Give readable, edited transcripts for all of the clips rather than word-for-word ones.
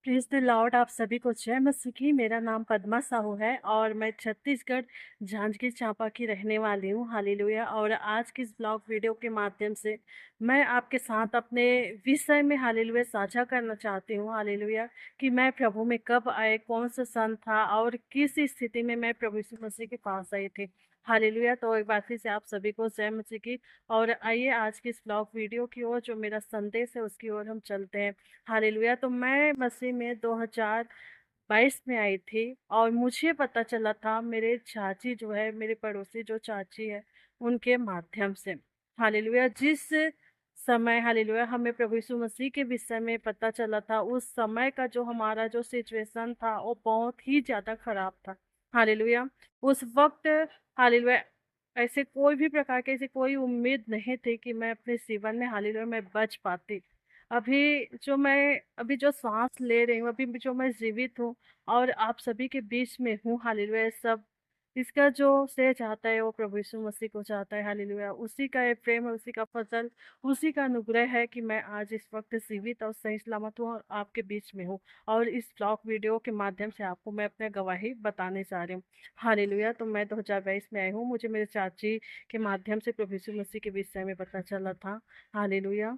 Praise the Lord. आप सभी को जय मसीह की। मेरा नाम पद्मा साहू है और मैं छत्तीसगढ़ जांजगीर चांपा की रहने वाली हूँ। हालेलुया। और आज की इस ब्लॉग वीडियो के माध्यम से मैं आपके साथ अपने विषय में हालेलुया साझा करना चाहती हूँ। हालेलुया कि मैं प्रभु में कब आए, कौन सा सन था और किस स्थिति में मैं प्रभु यीशु मसीह के पास आई थी। हालेलुया। तो एक बार फिर से आप सभी को जय मसीह की। और आइए आज की इस ब्लॉग वीडियो की ओर, जो मेरा संदेश है उसकी ओर हम चलते हैं। हालेलुया। तो मैं मसीह में 2022 में आई थी और मुझे पता चला था मेरे चाची जो है, मेरे पड़ोसी जो चाची है, उनके माध्यम से। हालेलुया। जिस समय हालेलुया हमें प्रभु यीशु मसीह के विषय में पता चला था, उस समय का जो हमारा जो सिचुएशन था वो बहुत ही ज़्यादा खराब था। हालेलुया। उस वक्त हालेलुया ऐसे कोई भी प्रकार की ऐसी कोई उम्मीद नहीं थी कि मैं अपने जीवन में हालेलुया मैं बच पाती। अभी जो सांस ले रही हूँ, अभी जो मैं जीवित हूँ और आप सभी के बीच में हूँ। हालेलुया। सब इसका जो श्रेय चाहता है वो प्रभु यीशु मसीह को चाहता है। हालेलुया। उसी का ये प्रेम है, उसी का फजल, उसी का अनुग्रह है कि मैं आज इस वक्त जीवित और सही सलामत हूँ और आपके बीच में हूँ। और इस ब्लॉग वीडियो के माध्यम से आपको मैं अपनी गवाही बताने जा रही हूँ। हालेलुया। तो मैं 2022 में आई हूँ। मुझे मेरे चाची के माध्यम से प्रभु यीशु मसीह के विषय में पता चला था। हालेलुया।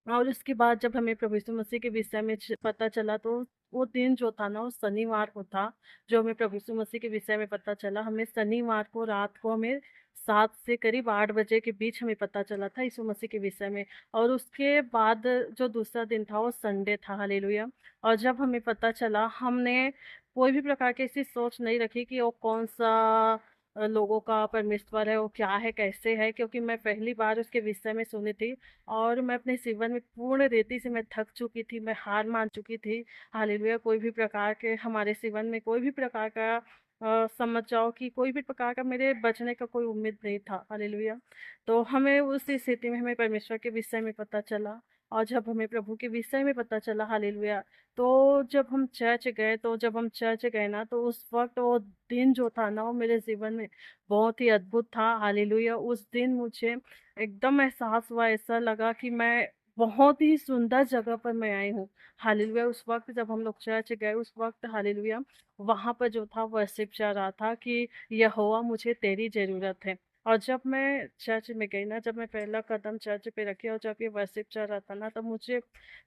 और उसके बाद जब हमें प्रभु यीशु मसीह के विषय में पता चला, तो वो दिन जो था ना, वो शनिवार को था। जो हमें प्रभु यीशु मसीह के विषय में पता चला, हमें शनिवार को रात को हमें 7 से करीब 8 बजे के बीच हमें पता चला था यीशु मसीह के विषय में। और उसके बाद जो दूसरा दिन था वो संडे था। हालेलुया। और जब हमें पता चला, हमने कोई भी प्रकार की ऐसी सोच नहीं रखी कि वो कौन सा लोगों का परमेश्वर है, वो क्या है, कैसे है, क्योंकि मैं पहली बार उसके विषय में सुनी थी। और मैं अपने जीवन में पूर्ण रीति से मैं थक चुकी थी, मैं हार मान चुकी थी। हालेलुया। कोई भी प्रकार के हमारे जीवन में कोई भी प्रकार का समझ जाओ कि कोई भी प्रकार का मेरे बचने का कोई उम्मीद नहीं था। हालेलुया। तो हमें उस स्थिति में हमें परमेश्वर के विषय में पता चला। और जब हमें प्रभु के विषय में पता चला, हालेलुया, तो जब हम चर्च गए ना, तो उस वक्त वो दिन जो था ना, वो मेरे जीवन में बहुत ही अद्भुत था। हालेलुया। उस दिन मुझे एकदम एहसास हुआ, ऐसा लगा कि मैं बहुत ही सुंदर जगह पर मैं आई हूँ। हालेलुया। उस वक्त जब हम लोग चर्च गए, उस वक्त हालेलुया वहां पर जो था वर्शिप चल रहा था कि यहोवा मुझे तेरी जरूरत है। और जब मैं चर्च में गई ना, जब मैं पहला कदम चर्च पे रखी और जब ये वर्शिप चल रहा था ना, तब मुझे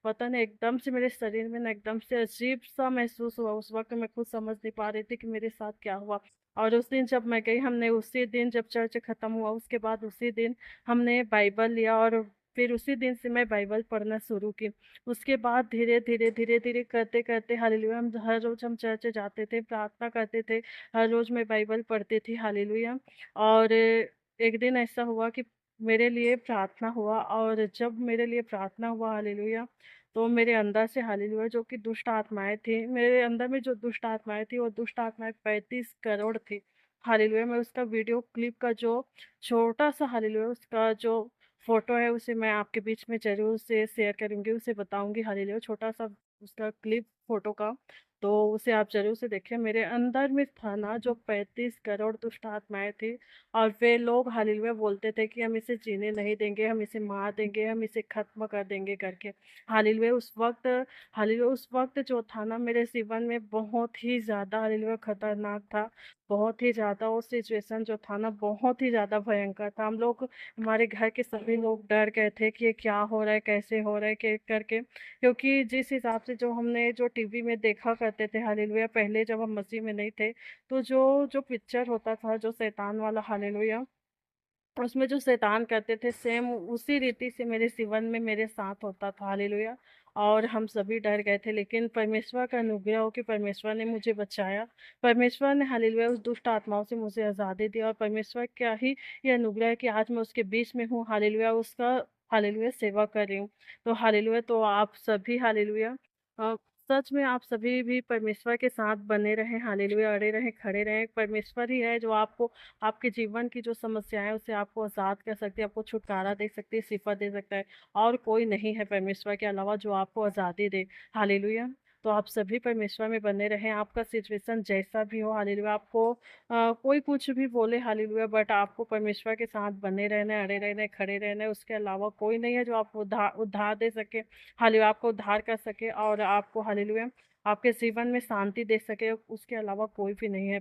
पता नहीं एकदम से मेरे शरीर में ना एकदम से अजीब सा महसूस हुआ। उस वक्त मैं खुद समझ नहीं पा रही थी कि मेरे साथ क्या हुआ। और उस दिन जब मैं गई, हमने उसी दिन जब चर्च खत्म हुआ, उसके बाद उसी दिन हमने बाइबल लिया और फिर उसी दिन से मैं बाइबल पढ़ना शुरू की। उसके बाद धीरे धीरे करते करते हालेलुया हम हर रोज हम चर्च जाते थे, प्रार्थना करते थे। हर रोज मैं बाइबल पढ़ती थी। हालेलुया। और एक दिन ऐसा हुआ कि मेरे लिए प्रार्थना हुआ, और जब मेरे लिए प्रार्थना हुआ हालेलुया, तो मेरे अंदर से हालेलुया जो कि दुष्ट आत्माएं थी, मेरे अंदर में जो दुष्ट आत्माएं थी, वो दुष्ट आत्माएं 35 करोड़ थी। हालेलुया। मैं उसका वीडियो क्लिप का जो छोटा सा हालेलुया उसका जो फोटो है, उसे मैं आपके बीच में ज़रूर से शेयर करूँगी, उसे बताऊँगी। हालेलुया। छोटा सा उसका क्लिप फोटो का, तो उसे आप ज़रूर से देखें। मेरे अंदर में था ना जो 35 करोड़ दुष्ट आत्माएँ थी, और वे लोग हालेलुया बोलते थे कि हम इसे जीने नहीं देंगे, हम इसे मार देंगे, हम इसे ख़त्म कर देंगे करके। हालेलुया। उस वक़्त जो था ना मेरे जीवन में बहुत ही ज़्यादा हालेलुया खतरनाक था। बहुत ही ज़्यादा वो सिचुएशन जो था ना बहुत ही ज़्यादा भयंकर था। हमारे घर के सभी लोग डर गए थे कि ये क्या हो रहा है, कैसे हो रहा है के करके। क्योंकि जिस हिसाब से जो हमने जो टीवी में देखा करते थे हालेलुया, पहले जब हम मसीह में नहीं थे, तो जो जो पिक्चर होता था जो शैतान वाला हालेलुया, उसमें जो शैतान करते थे सेम उसी रीति से मेरे जीवन में मेरे साथ होता था। हालेलुया। और हम सभी डर गए थे, लेकिन परमेश्वर का अनुग्रह हो कि परमेश्वर ने मुझे बचाया। परमेश्वर ने हालेलुया उस दुष्ट आत्माओं से मुझे आज़ादी दी, और परमेश्वर क्या ही ये अनुग्रह है कि आज मैं उसके बीच में हूँ। हालेलुया। उसका हालेलुया सेवा कर रही हूँ। तो हालेलुया। तो आप सभी हालेलुया सच में आप सभी भी परमेश्वर के साथ बने रहें। हालेलुया। अड़े रहें, खड़े रहें। परमेश्वर ही है जो आपको आपके जीवन की जो समस्याएं हैं उससे आपको आज़ाद कर सकती है, आपको छुटकारा दे सकती है, शिफा दे सकता है। और कोई नहीं है परमेश्वर के अलावा जो आपको आज़ादी दे। हालेलुया। तो आप सभी परमेश्वर में बने रहें, आपका सिचुएशन जैसा भी हो, हालेलुया। आपको कोई कुछ भी बोले, हालेलुया, बट आपको परमेश्वर के साथ बने रहना है, अड़े रहना है, खड़े रहना है। उसके अलावा कोई नहीं है जो आपको उद्धार उद्धार दे सके, हालेलुया, आपको उद्धार कर सके और आपको, हालेलुया, आपके जीवन में शांति दे सके, उसके अलावा कोई भी नहीं है।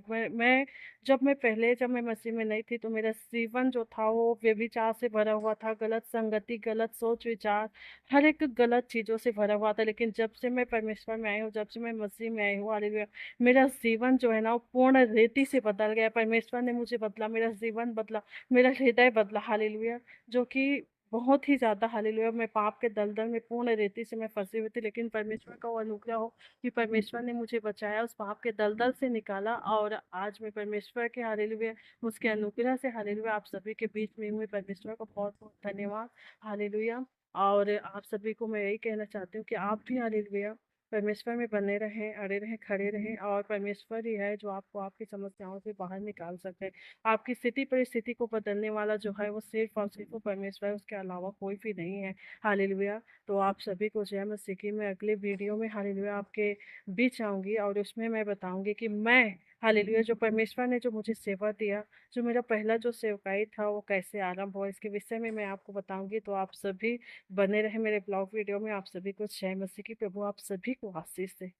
जब मैं मसीह में नहीं थी, तो मेरा जीवन जो था वो व्यभिचार से भरा हुआ था, गलत संगति, गलत सोच विचार, हर एक गलत चीज़ों से भरा हुआ था। लेकिन जब से मैं परमेश्वर में आई हूँ, जब से मैं मसीह में आई हूँ, हालेलुया, मेरा जीवन जो है ना वो पूर्ण रीति से बदल गया। परमेश्वर ने मुझे बदला, मेरा जीवन बदला, मेरा हृदय बदला, हालेलुया, जो कि बहुत ही ज़्यादा, हालेलुया, मैं पाप के दलदल में पूर्ण रीति से मैं फंसी हुई थी। लेकिन परमेश्वर का वो अनुग्रह हो कि परमेश्वर ने मुझे बचाया, उस पाप के दलदल से निकाला, और आज मैं परमेश्वर के, हालेलुया, उसके अनुग्रह से, हालेलुया, आप सभी के बीच में हुए। परमेश्वर को बहुत बहुत धन्यवाद, हालेलुया। और आप सभी को मैं यही कहना चाहती हूँ कि आप भी, हालेलुया, परमेश्वर में बने रहें, अड़े रहें, खड़े रहें, और परमेश्वर ही है जो आपको आपकी समस्याओं से बाहर निकाल सकते हैं। आपकी स्थिति परिस्थिति को बदलने वाला जो है वो सिर्फ और सिर्फ वो परमेश्वर है, उसके अलावा कोई भी नहीं है, हालेलुया। तो आप सभी को जय मसीह की। मैं अगले वीडियो में, हालेलुया, आपके बीच आऊँगी और उसमें मैं बताऊँगी कि मैं, हालेलुया, जो परमेश्वर ने जो मुझे सेवा दिया, जो मेरा पहला जो सेवकाई था वो कैसे आरंभ हुआ, इसके विषय में मैं आपको बताऊँगी। तो आप सभी बने रहें मेरे ब्लॉग वीडियो में। आप सभी को जय मसीह की। प्रभु आप सभी को आशीष दे।